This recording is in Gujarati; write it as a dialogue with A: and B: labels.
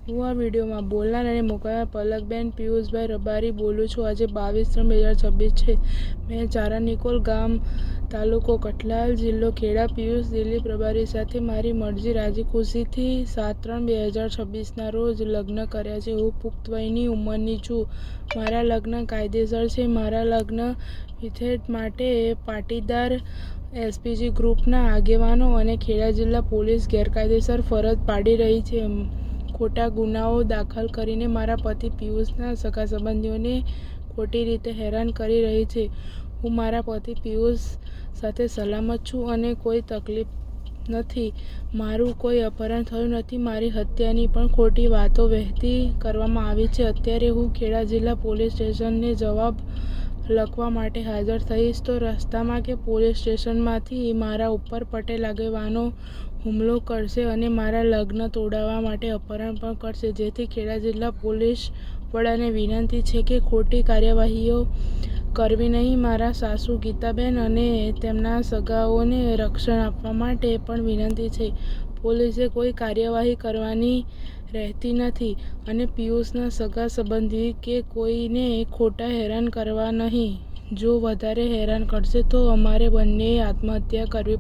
A: હું આ વિડીયોમાં બોલનાર અને મોકલનાર પલકબેન પિયુષભાઈ રબારી બોલું છું। આજે 22/3/2026 છે। મેં ચારાનિકોલ ગામ, તાલુકો કઠલાલ, જિલ્લો ખેડા પિયુષ દિલીપ રબારી સાથે મારી મરજી રાજી ખુશીથી 7/3/2026ના રોજ લગ્ન કર્યા છે। હું પુખ્ત વયની ઉંમરની છું। મારા લગ્ન કાયદેસર છે। મારા લગ્ન વિચ્છેદ માટે પાટીદાર એસપીજી ગ્રુપના આગેવાનો અને ખેડા જિલ્લા પોલીસ ગેરકાયદેસર ફરજ પાડી રહી છે। ખોટા ગુનાઓ દાખલ કરીને મારા પતિ પિયુષના સગા સંબંધીઓને ખોટી રીતે હેરાન કરી રહી છે। હું મારા પતિ પિયુષ સાથે સલામત છું અને કોઈ તકલીફ નથી। મારું કોઈ અપહરણ થયું નથી। મારી હત્યાની પણ ખોટી વાતો વહેતી કરવામાં આવી છે। અત્યારે હું ખેડા જિલ્લા પોલીસ સ્ટેશને જવાબ લખવા માટે હાજર થઈશ તો રસ્તામાં કે પોલીસ સ્ટેશનમાંથી મારા ઉપર પટેલ આગેવાનો હુમલો કરશે અને મારા લગ્ન તોડાવવા માટે અપહરણ પણ કરશે। જેથી ખેડા જિલ્લા પોલીસ વડાને વિનંતી છે કે ખોટી કાર્યવાહીઓ કરવી નહીં। મારા સાસુ ગીતાબેન અને તેમના સગાઓને રક્ષણ આપવા માટે પણ વિનંતી છે। પોલીસે કોઈ કાર્યવાહી કરવાની રહેતી નથી અને પિયુષના સગા સંબંધી કે કોઈને ખોટા હેરાન કરવા નહીં। જો વધારે હેરાન કરશે તો અમારે બંનેએ આત્મહત્યા કરવી